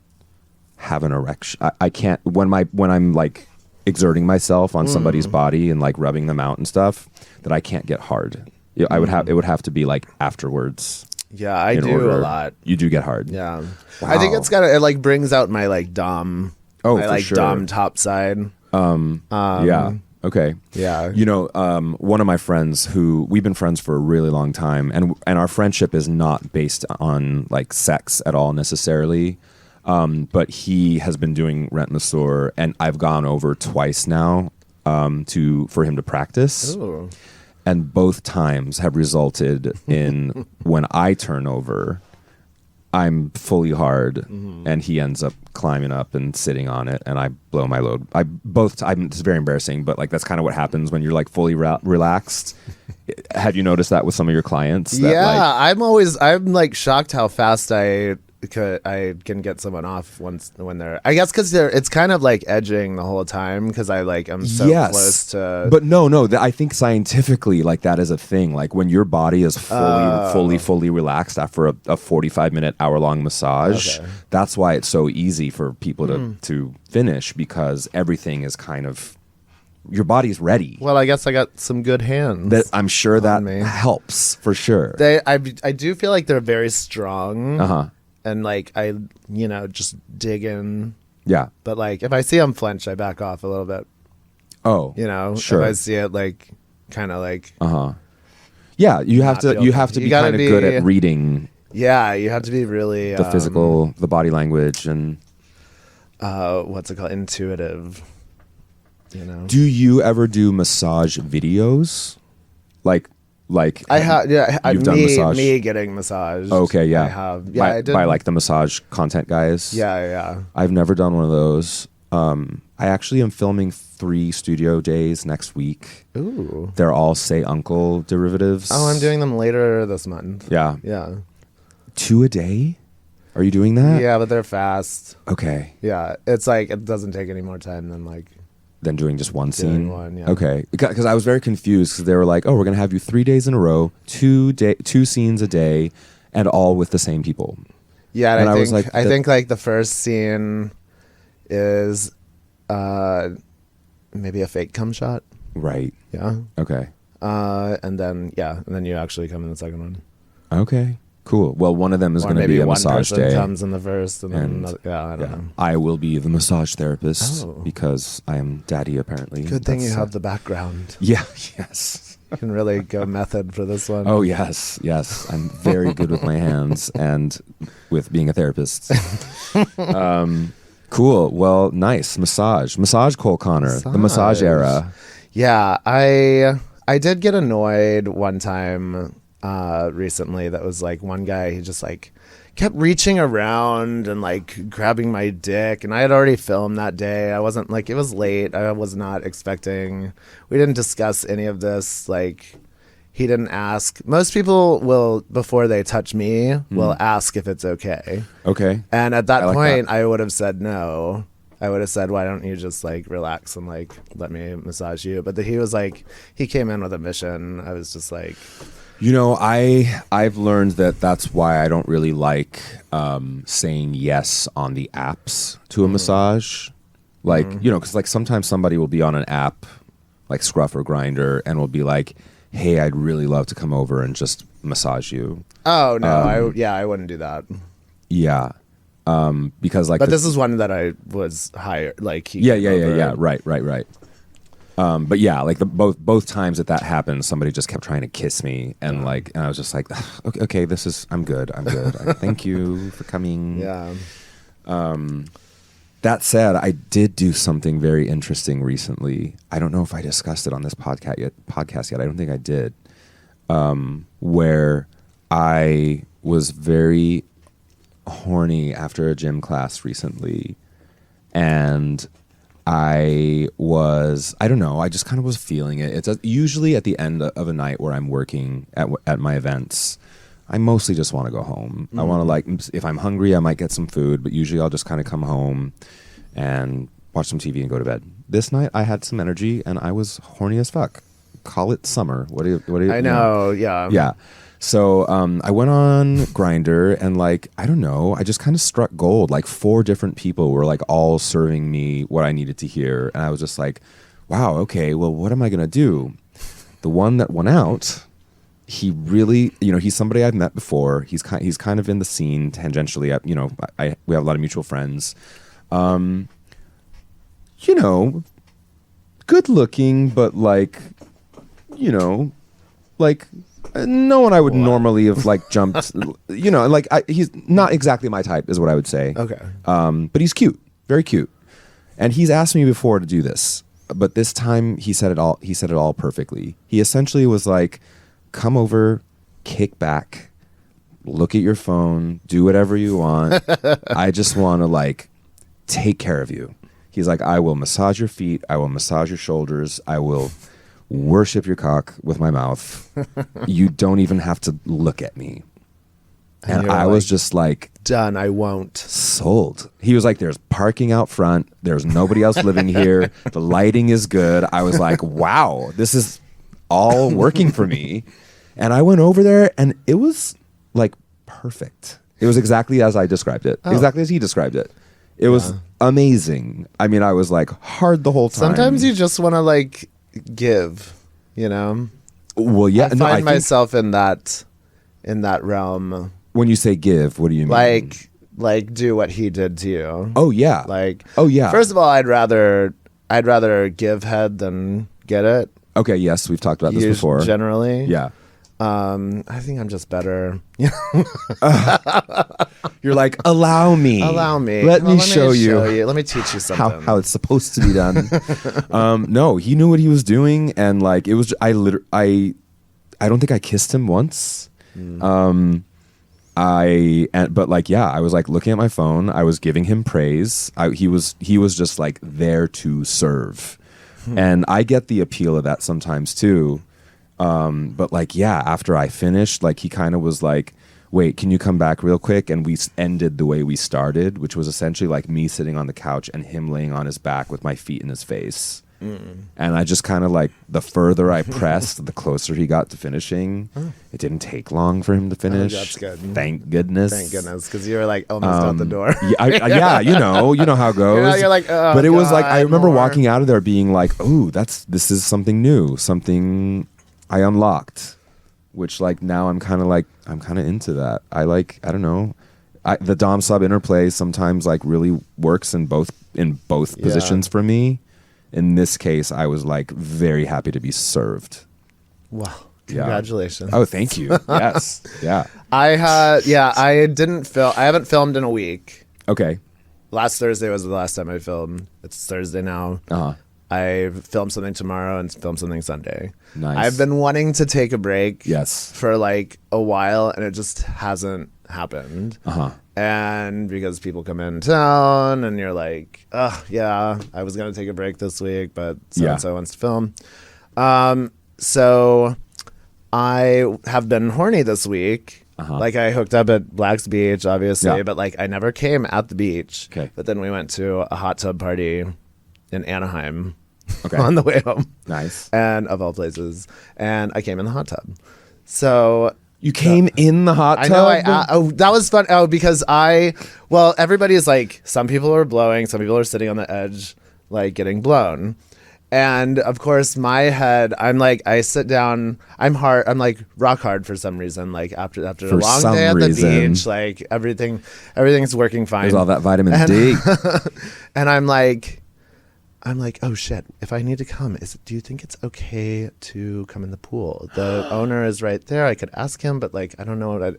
Speaker 3: have an erection. I can't when I'm like exerting myself on somebody's body and like rubbing them out and stuff, that I can't get hard. It would have to be like afterwards.
Speaker 2: Yeah, I
Speaker 3: in
Speaker 2: do
Speaker 3: order.
Speaker 2: a lot.
Speaker 3: You do get hard.
Speaker 2: Yeah.
Speaker 3: Wow.
Speaker 2: I think it like brings out my like dom.
Speaker 3: Oh,
Speaker 2: my
Speaker 3: for
Speaker 2: like
Speaker 3: sure.
Speaker 2: dom top side.
Speaker 3: Yeah. Okay.
Speaker 2: Yeah.
Speaker 3: One of my friends who we've been friends for a really long time, and our friendship is not based on like sex at all necessarily. But he has been doing Rent Masseur, and I've gone over twice now for him to practice.
Speaker 2: Ooh.
Speaker 3: And both times have resulted in when I turn over, I'm fully hard, and he ends up climbing up and sitting on it, and I blow my load. It's very embarrassing, but like that's kind of what happens when you're like fully relaxed. Have you noticed that with some of your clients? That,
Speaker 2: Yeah, I'm like shocked how fast I can get someone off when they're. I guess because it's kind of like edging the whole time because I'm so close to.
Speaker 3: But no, I think scientifically like that is a thing. Like when your body is fully relaxed after a 45-minute hour-long massage, that's why it's so easy for people to finish, because everything is kind of. Your body's ready.
Speaker 2: Well, I guess I got some good hands.
Speaker 3: I'm sure that helps for sure.
Speaker 2: I do feel like they're very strong. And like I just dig in.
Speaker 3: Yeah.
Speaker 2: But like if I see them flinch, I back off a little bit.
Speaker 3: Oh. Sure.
Speaker 2: If I see it like kind of like.
Speaker 3: Yeah, you have to be kind of good at reading.
Speaker 2: Yeah, you have to be really
Speaker 3: the physical, the body language, and
Speaker 2: what's it called? Intuitive.
Speaker 3: Do you ever do massage videos? Like
Speaker 2: I have,
Speaker 3: you've done massage.
Speaker 2: Me getting massaged.
Speaker 3: Okay, yeah.
Speaker 2: I have. Yeah, I did.
Speaker 3: By like the massage content guys.
Speaker 2: Yeah.
Speaker 3: I've never done one of those. I actually am filming 3 studio days next week.
Speaker 2: Ooh.
Speaker 3: They're all Say Uncle derivatives.
Speaker 2: Oh, I'm doing them later this month.
Speaker 3: Yeah.
Speaker 2: Yeah.
Speaker 3: 2 a day? Are you doing that?
Speaker 2: Yeah, but they're fast.
Speaker 3: Okay.
Speaker 2: Yeah, it's like it doesn't take any more time than like.
Speaker 3: Than doing just one scene?
Speaker 2: Doing one, yeah.
Speaker 3: Okay. Because I was very confused because they were like, oh, we're going to have you 3 days in a row, 2 scenes a day, and all with the same people.
Speaker 2: Yeah,
Speaker 3: and
Speaker 2: I think,
Speaker 3: was like,
Speaker 2: I think like the first scene is maybe a fake cum shot.
Speaker 3: Right.
Speaker 2: Yeah.
Speaker 3: Okay.
Speaker 2: And then you actually come in the second one.
Speaker 3: Okay. Cool. Well, one of them is going to be a massage day.
Speaker 2: Maybe one person comes in the first, and then another, I don't know.
Speaker 3: I will be the massage therapist because I am daddy, apparently.
Speaker 2: Good thing you have the background.
Speaker 3: Yeah. Yes.
Speaker 2: You can really go method for this one.
Speaker 3: Oh yes. I'm very good with my hands and with being a therapist. Cool. Well, nice massage, Cole Connor, the massage era.
Speaker 2: Yeah, I did get annoyed one time. Recently, that was like one guy, he just like kept reaching around and like grabbing my dick, and I had already filmed that day. I wasn't like, it was late, I was not expecting, we didn't discuss any of this, like he didn't ask. Most people will, before they touch me, will ask if it's okay. And at that point I would have said no. I would have said, why don't you just like relax and like let me massage you? But he was like, he came in with a mission. I was just like,
Speaker 3: I've learned that's why I don't really like saying yes on the apps to a massage. Like, because like sometimes somebody will be on an app like Scruff or Grindr and will be like, hey, I'd really love to come over and just massage you.
Speaker 2: Oh, no. I wouldn't do that.
Speaker 3: Yeah. Because like,
Speaker 2: but this is one that I was hired. Like,
Speaker 3: yeah. Right. But yeah, like both times that happened, somebody just kept trying to kiss me, and and I was just like, okay, I'm good. Thank you for coming.
Speaker 2: Yeah.
Speaker 3: That said, I did do something very interesting recently. I don't know if I discussed it on this podcast yet. I don't think I did. Where I was very horny after a gym class recently, and I don't know, I just kind of was feeling it. It's usually at the end of a night where I'm working at my events, I mostly just want to go home. I want to, like, if I'm hungry, I might get some food, but usually I'll just kind of come home and watch some TV and go to bed. This night I had some energy and I was horny as fuck. Call it summer. What do you
Speaker 2: I know, yeah.
Speaker 3: Yeah. So I went on Grindr and like, I don't know, I just kind of struck gold. Like 4 different people were like all serving me what I needed to hear. And I was just like, wow, okay, well, what am I going to do? The one that went out, he really, he's somebody I've met before. He's kind of in the scene tangentially. We have a lot of mutual friends. Good looking, but like, like, no one I would normally have like jumped, he's not exactly my type is what I would say.
Speaker 2: Okay.
Speaker 3: But he's cute, very cute. And he's asked me before to do this, but this time he said it all perfectly. He essentially was like, come over, kick back, look at your phone, do whatever you want. I just want to like take care of you. He's like, I will massage your feet. I will massage your shoulders. I will worship your cock with my mouth. You don't even have to look at me. And I was just like,
Speaker 2: done. I won't.
Speaker 3: Sold. He was like, there's parking out front. There's nobody else living here. The lighting is good. I was like, wow, this is all working for me. And I went over there and it was like perfect. It was exactly as I described it. Exactly as he described it. It was amazing. I mean, I was like hard the whole time.
Speaker 2: Sometimes you just want to like give, you know?
Speaker 3: Well, yeah.
Speaker 2: I find myself in that realm.
Speaker 3: When you say give, what do you mean?
Speaker 2: Like do what he did to you.
Speaker 3: Oh yeah.
Speaker 2: Like,
Speaker 3: oh yeah.
Speaker 2: First of all, I'd rather give head than get it.
Speaker 3: Okay, yes, we've talked about this before.
Speaker 2: Generally.
Speaker 3: Yeah.
Speaker 2: I think I'm just better.
Speaker 3: You're like, allow me.
Speaker 2: Allow me.
Speaker 3: Let me show you.
Speaker 2: Let me teach you something.
Speaker 3: How it's supposed to be done. No, he knew what he was doing, and like it was. I don't think I kissed him once. But like, yeah, I was like looking at my phone. I was giving him praise. He was just like there to serve, and I get the appeal of that sometimes too. But like, yeah, after I finished, like he kind of was like, wait, can you come back real quick? And we ended the way we started, which was essentially like me sitting on the couch and him laying on his back with my feet in his face. And I just kind of like, the further I pressed, the closer he got to finishing. It didn't take long for him to finish.
Speaker 2: That's good.
Speaker 3: Thank goodness.
Speaker 2: Thank goodness, because you were like almost out the door.
Speaker 3: Yeah, you know how it goes.
Speaker 2: You're like, oh,
Speaker 3: but it was like, I remember
Speaker 2: more.
Speaker 3: walking out of there being like, oh, this is something new, something I unlocked, which like now I'm kind of into that. I don't know. The dom sub interplay sometimes like really works in both positions for me. In this case, I was like very happy to be served.
Speaker 2: Wow. Congratulations.
Speaker 3: Oh, thank you. Yes. Yeah.
Speaker 2: I haven't filmed in a week.
Speaker 3: Okay.
Speaker 2: Last Thursday was the last time I filmed. It's Thursday now. I filmed something tomorrow and film something Sunday.
Speaker 3: Nice.
Speaker 2: I've been wanting to take a break.
Speaker 3: Yes.
Speaker 2: For like a while, and it just hasn't happened. And because people come in town, and you're like, oh yeah, I was gonna take a break this week, but so and so wants to film. So I have been horny this week. Like I hooked up at Black's Beach, obviously, but like I never came at the beach.
Speaker 3: Okay.
Speaker 2: But then we went to a hot tub party in Anaheim on the way home.
Speaker 3: Nice.
Speaker 2: And of all places. And I came in the hot tub. So
Speaker 3: you came in the hot tub?
Speaker 2: I know. That was fun. Oh, because everybody is like, some people are blowing, some people are sitting on the edge, like getting blown. And of course, my head, I'm like, I sit down, I'm like rock hard for some reason. Like after a long day at the beach, like everything's working fine.
Speaker 3: There's all that vitamin D.
Speaker 2: And I'm like, oh shit, if I need to come, do you think it's okay to come in the pool? The owner is right there. I could ask him, but like, I don't know. I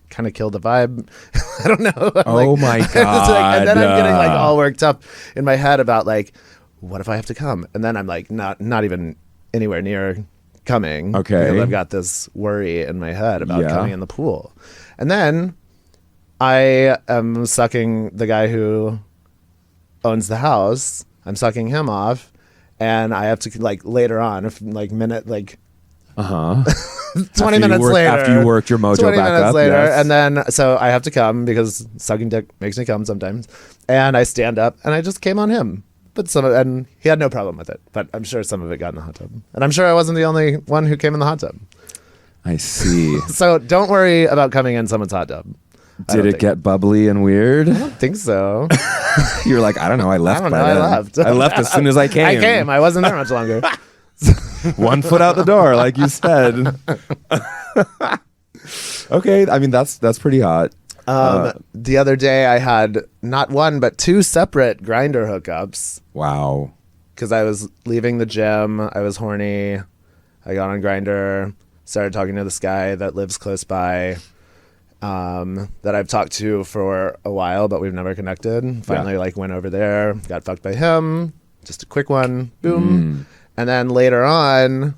Speaker 2: kind of killed the vibe. I don't know.
Speaker 3: My God.
Speaker 2: And then I'm getting like all worked up in my head about like, what if I have to come? And then I'm like, not even anywhere near coming.
Speaker 3: Okay.
Speaker 2: Because I've got this worry in my head about coming in the pool. And then I am sucking the guy who owns the house. I'm sucking him off, and I have to like later on, 20 minutes later.
Speaker 3: After you worked your mojo
Speaker 2: 20
Speaker 3: back
Speaker 2: minutes
Speaker 3: up,
Speaker 2: later,
Speaker 3: yes.
Speaker 2: and then so I have to come because sucking dick makes me come sometimes, and I stand up and I just came on him, and he had no problem with it, but I'm sure some of it got in the hot tub, and I'm sure I wasn't the only one who came in the hot tub.
Speaker 3: I see.
Speaker 2: So don't worry about coming in someone's hot tub.
Speaker 3: Did it get bubbly and weird?
Speaker 2: I don't think so.
Speaker 3: You're like, I don't know. I left.
Speaker 2: I left
Speaker 3: as soon as I came.
Speaker 2: I wasn't there much longer.
Speaker 3: 1 foot out the door, like you said. Okay, I mean that's pretty hot.
Speaker 2: The other day I had not one but two separate grinder hookups.
Speaker 3: Wow.
Speaker 2: Because I was leaving the gym, I was horny. I got on Grindr, started talking to this guy that lives close by. That I've talked to for a while, but we've never connected. Finally, went over there, got fucked by him. Just a quick one, boom. And then later on,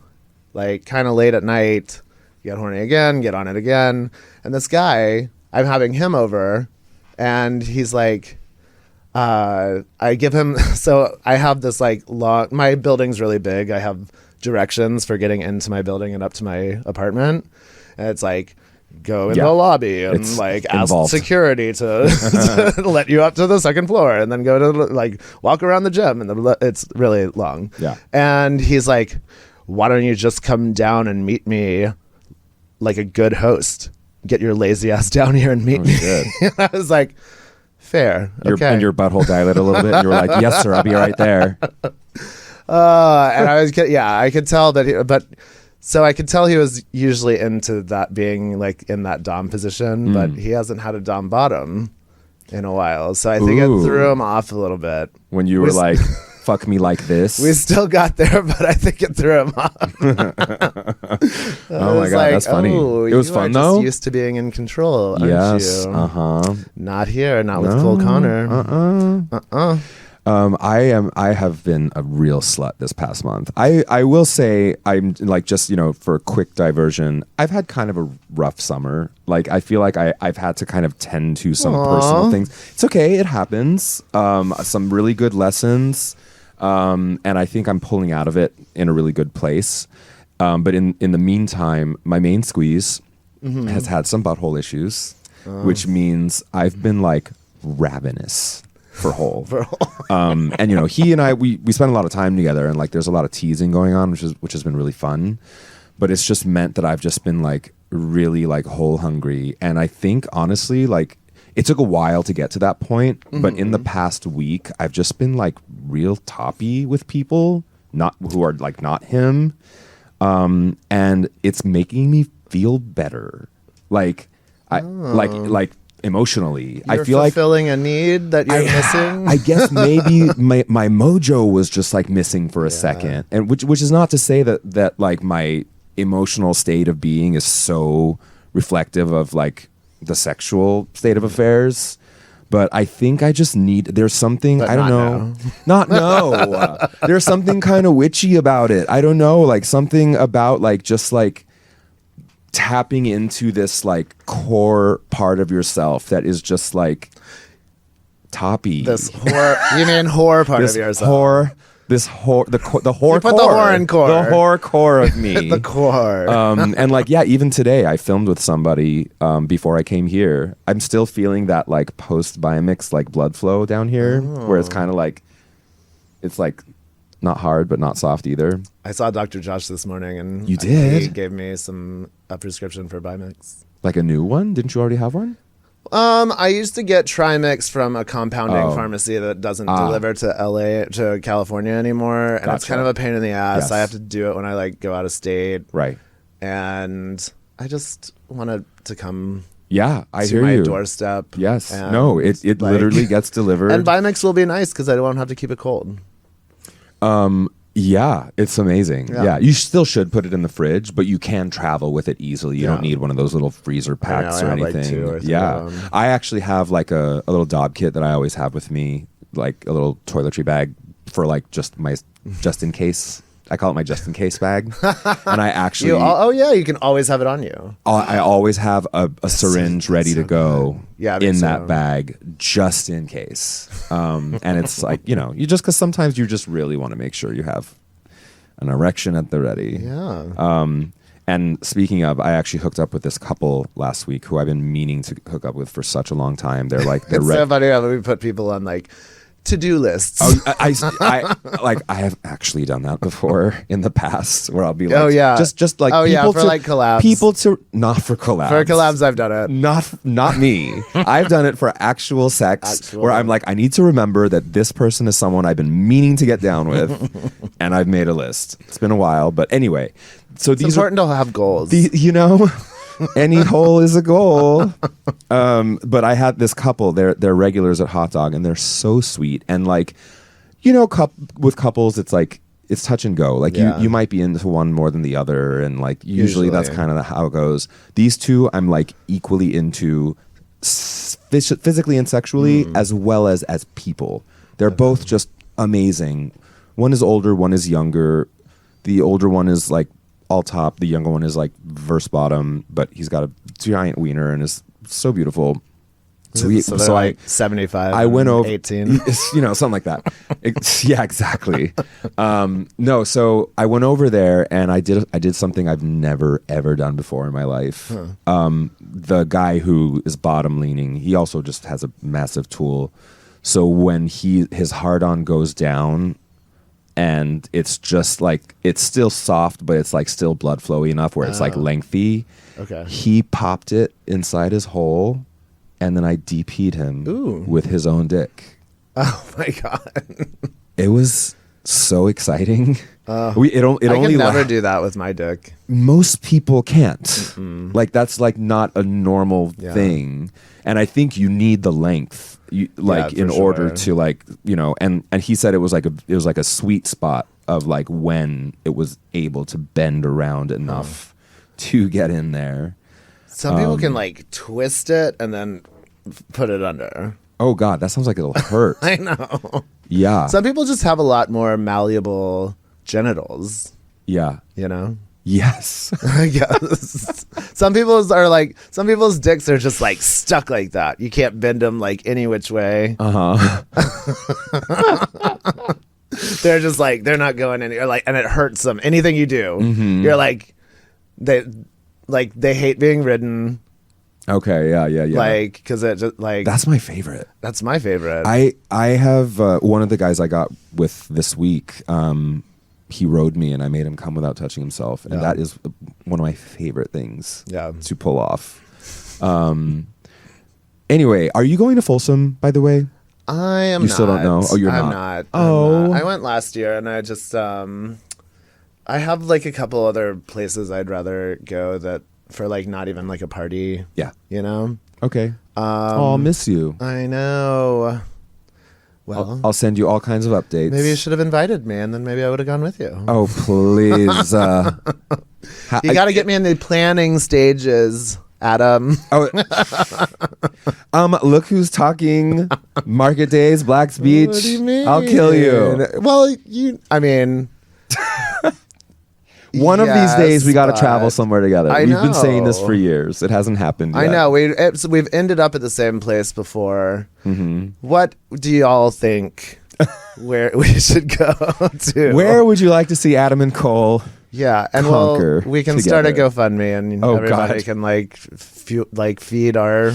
Speaker 2: like kind of late at night, get horny again, get on it again. And this guy, I'm having him over, and he's like, I give him, so I have this like long, my building's really big. I have directions for getting into my building and up to my apartment. And it's like, go in the lobby and
Speaker 3: It's
Speaker 2: like
Speaker 3: involved.
Speaker 2: ask security to, to let you up to the second floor, and then go to like walk around the gym, and it's really long.
Speaker 3: Yeah.
Speaker 2: And he's like, why don't you just come down and meet me like a good host? Get your lazy ass down here and meet me. I was like, fair. Okay.
Speaker 3: And your butthole dilated a little bit. And you were like, yes, sir, I'll be right there.
Speaker 2: And I was, I could tell that, so I could tell he was usually into that, being like in that dom position, but he hasn't had a dom bottom in a while. So I think it threw him off a little bit.
Speaker 3: When you were like, fuck me like this.
Speaker 2: We still got there, but I think it threw him off.
Speaker 3: Oh my God, that's funny. It was fun though.
Speaker 2: Just used to being in control, aren't
Speaker 3: Yes.
Speaker 2: you? Not here, not with Cole Connor.
Speaker 3: I have been a real slut this past month. I will say, I'm like, just, for a quick diversion, I've had kind of a rough summer. Like, I feel like I've had to kind of tend to some personal things. It's okay. It happens. Some really good lessons. And I think I'm pulling out of it in a really good place. But in the meantime, my main squeeze has had some butthole issues, which means I've been like ravenous for hole. And he and I, we spend a lot of time together, and like there's a lot of teasing going on, which has been really fun. But it's just meant that I've just been like really like hole hungry. And I think honestly, like it took a while to get to that point, but in the past week, I've just been like real toppy with people, who are like not him. And it's making me feel better. Like like emotionally.
Speaker 2: You're
Speaker 3: I feel like
Speaker 2: fulfilling a need that you're missing.
Speaker 3: I guess maybe my mojo was just like missing for a second. And which is not to say that like my emotional state of being is so reflective of like the sexual state of affairs. But I think I just there's something, I don't know. There's something kind of witchy about it. I don't know, like something about like just like tapping into this like core part of yourself that is just like toppy.
Speaker 2: This horror, you mean horror part of yourself?
Speaker 3: The whore
Speaker 2: You put
Speaker 3: core.
Speaker 2: the whore in core.
Speaker 3: The whore core of me.
Speaker 2: The core.
Speaker 3: And like, even today I filmed with somebody before I came here. I'm still feeling that like post biomix like blood flow down here, where it's kind of like, it's like not hard but not soft either.
Speaker 2: I saw Dr. Josh this morning, and
Speaker 3: You did?
Speaker 2: he gave me a prescription for Bimix.
Speaker 3: Like a new one? Didn't you already have one?
Speaker 2: I used to get Trimix from a compounding pharmacy that doesn't deliver to California anymore, and it's kind of a pain in the ass.
Speaker 3: Yes.
Speaker 2: I have to do it when I like go out of state,
Speaker 3: Right.
Speaker 2: and I just wanted to come
Speaker 3: Yeah, I
Speaker 2: to
Speaker 3: hear
Speaker 2: my
Speaker 3: you.
Speaker 2: doorstep.
Speaker 3: Yes.
Speaker 2: and,
Speaker 3: No, it
Speaker 2: like-
Speaker 3: literally gets delivered.
Speaker 2: And Bimix will be nice because I won't have to keep it cold.
Speaker 3: Yeah, it's amazing.
Speaker 2: Yeah.
Speaker 3: Yeah, you still should put it in the fridge, but you can travel with it easily. You
Speaker 2: Yeah.
Speaker 3: don't need one of those little freezer packs
Speaker 2: I
Speaker 3: or
Speaker 2: have, like,
Speaker 3: anything.
Speaker 2: 2 or 3
Speaker 3: yeah,
Speaker 2: of them.
Speaker 3: I actually have like a little Dob kit that I always have with me, like a little toiletry bag for like just in case. I call it my just in case bag. And I actually
Speaker 2: you can always have it on you.
Speaker 3: I always have a syringe ready to go
Speaker 2: Yeah, me
Speaker 3: in
Speaker 2: too.
Speaker 3: that bag just in case. And it's like, you just, because sometimes you just really want to make sure you have an erection at the ready.
Speaker 2: Yeah.
Speaker 3: And speaking of, I actually hooked up with this couple last week who I've been meaning to hook up with for such a long time. They're like,
Speaker 2: It's so funny how we put people on like to-do lists.
Speaker 3: I have actually done that before in the past, where I'll be like, just like
Speaker 2: like collabs.
Speaker 3: people to not for collabs.
Speaker 2: For collabs, I've done it.
Speaker 3: Not me. I've done it for actual sex, where I'm like, I need to remember that this person is someone I've been meaning to get down with, and I've made a list. It's been a while, but anyway. So
Speaker 2: It's
Speaker 3: these
Speaker 2: important to have goals.
Speaker 3: any hole is a goal. But I had this couple. They're regulars at Hot Dog, and they're so sweet. And like, with couples, it's like it's touch and go. Like you might be into one more than the other, and like usually that's kind of how it goes. These two, I'm like equally into physically and sexually, as well as people. They're both just amazing. One is older, one is younger. The older one is like all top. The younger one is like verse bottom, but he's got a giant wiener and is so beautiful. So
Speaker 2: they're like 75.
Speaker 3: I went over
Speaker 2: 18.
Speaker 3: Something like that. Yeah, exactly. No, so I went over there and I did something I've never ever done before in my life. The guy who is bottom leaning, he also just has a massive tool. So when his hard on goes down, and it's just like, it's still soft, but it's like still blood flowy enough where it's like lengthy.
Speaker 2: Okay.
Speaker 3: He popped it inside his hole, and then I DP'd him with his own dick.
Speaker 2: Oh my God.
Speaker 3: It was so exciting.
Speaker 2: I
Speaker 3: Only
Speaker 2: can never do that with my dick.
Speaker 3: Most people can't. Like that's like not a normal thing. And I think you need the length. In order to like, and he said it was like a sweet spot of like when it was able to bend around enough to get in there.
Speaker 2: Some people can like twist it and then put it under.
Speaker 3: Oh God, that sounds like it'll hurt.
Speaker 2: I know.
Speaker 3: Yeah.
Speaker 2: Some people just have a lot more malleable genitals.
Speaker 3: Yeah. Yes.
Speaker 2: I guess. Some people's dicks are just like stuck like that. You can't bend them like any which way. They're just like, they're not going anywhere. Like, and it hurts them. Anything you do, you're like, they hate being ridden.
Speaker 3: Okay. Yeah.
Speaker 2: Like, because it just like
Speaker 3: that's my favorite.
Speaker 2: That's my favorite.
Speaker 3: I have one of the guys I got with this week. He rode me and I made him come without touching himself, and that is one of my favorite things to pull off. Anyway, are you going to Folsom, by the way?
Speaker 2: I am.
Speaker 3: You still don't know? Oh, you're
Speaker 2: I'm
Speaker 3: not.
Speaker 2: Oh, I went last year, and I just I have like a couple other places I'd rather go that for like not even like a party.
Speaker 3: Yeah. Okay. I'll miss you.
Speaker 2: I know. Well,
Speaker 3: I'll send you all kinds of updates.
Speaker 2: Maybe you should have invited me, and then maybe I would have gone with you.
Speaker 3: Oh, please.
Speaker 2: You got to get me in the planning stages, Adam.
Speaker 3: Look who's talking. Market days, Black's Beach.
Speaker 2: What do you mean?
Speaker 3: I'll kill you.
Speaker 2: Well,
Speaker 3: one of these days we got to
Speaker 2: but
Speaker 3: travel somewhere together.
Speaker 2: I
Speaker 3: We've been saying this
Speaker 2: know.
Speaker 3: for years. It hasn't happened yet.
Speaker 2: I know. We've ended up at the same place before. What do y'all think where we should go to?
Speaker 3: Where would you like to see Adam and Cole?
Speaker 2: Yeah, and we can start a GoFundMe, and everybody can feed our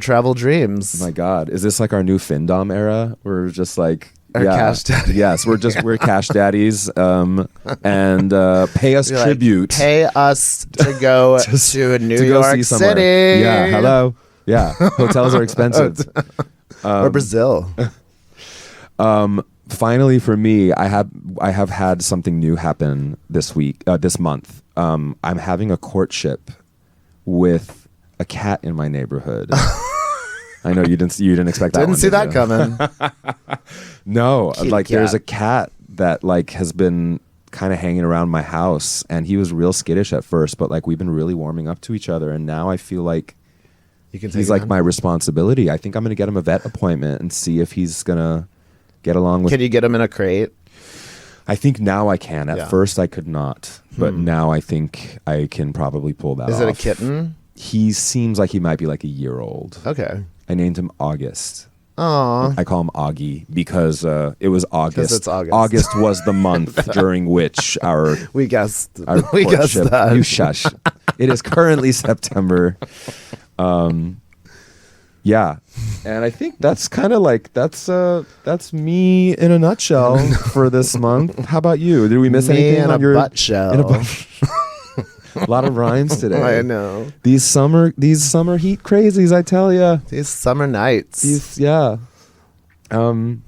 Speaker 2: travel dreams.
Speaker 3: Oh my God, is this like our new Findom era? We're just like
Speaker 2: cash daddies.
Speaker 3: Yes, we're cash daddies, and pay us tribute.
Speaker 2: Pay us to go to New York City.
Speaker 3: Yeah, hello. Yeah, hotels are expensive.
Speaker 2: Or Brazil.
Speaker 3: Finally, for me, I have had something new happen this month. I'm having a courtship with a cat in my neighborhood. I know you didn't expect that.
Speaker 2: Didn't see that coming.
Speaker 3: No,
Speaker 2: Cute
Speaker 3: like
Speaker 2: cat.
Speaker 3: there's a cat that like has been kind of hanging around my house, and he was real skittish at first, but like we've been really warming up to each other, and now I feel like he's like my responsibility. I think I'm gonna get him a vet appointment and see if he's gonna get along with.
Speaker 2: Can you get him in a crate?
Speaker 3: I think now I can. At first I could not, but now I think I can probably pull that off.
Speaker 2: Is it a kitten?
Speaker 3: He seems like he might be like a year old.
Speaker 2: Okay.
Speaker 3: I named him August.
Speaker 2: Aww.
Speaker 3: I call him Augie because it was August.
Speaker 2: It's August.
Speaker 3: August was the month during which
Speaker 2: we guessed
Speaker 3: courtship.
Speaker 2: that.
Speaker 3: You shush. It is currently September. Yeah, and I think that's kind of like that's me in a nutshell for this month. How about you? Did we miss anything
Speaker 2: in
Speaker 3: on
Speaker 2: a
Speaker 3: your
Speaker 2: butt shell?
Speaker 3: In a butt a lot of rhymes today.
Speaker 2: I know.
Speaker 3: These summer heat crazies, I tell you.
Speaker 2: These summer nights.
Speaker 3: That's kind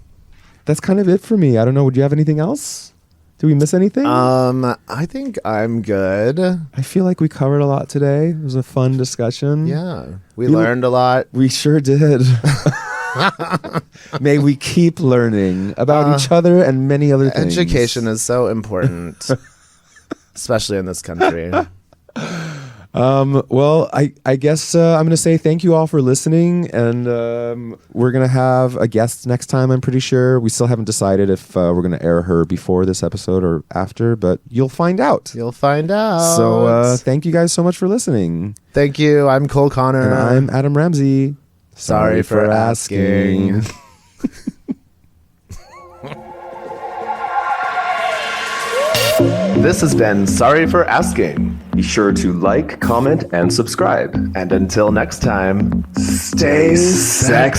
Speaker 3: of it for me. I don't know. Would you have anything else? Did we miss anything?
Speaker 2: I think I'm good.
Speaker 3: I feel like we covered a lot today. It was a fun discussion.
Speaker 2: Yeah. We learned a lot.
Speaker 3: We sure did. May we keep learning about each other and many other things.
Speaker 2: Education is so important, especially in this country.
Speaker 3: Well, I guess I'm going to say thank you all for listening, and we're going to have a guest next time, I'm pretty sure. We still haven't decided if we're going to air her before this episode or after, but you'll find out.
Speaker 2: You'll find out.
Speaker 3: So thank you guys so much for listening.
Speaker 2: Thank you. I'm Cole Connor.
Speaker 3: And I'm Adam Ramzi.
Speaker 2: Sorry for asking.
Speaker 1: This has been Sorry for Asking. Be sure to like, comment, and subscribe. And until next time, stay sexy.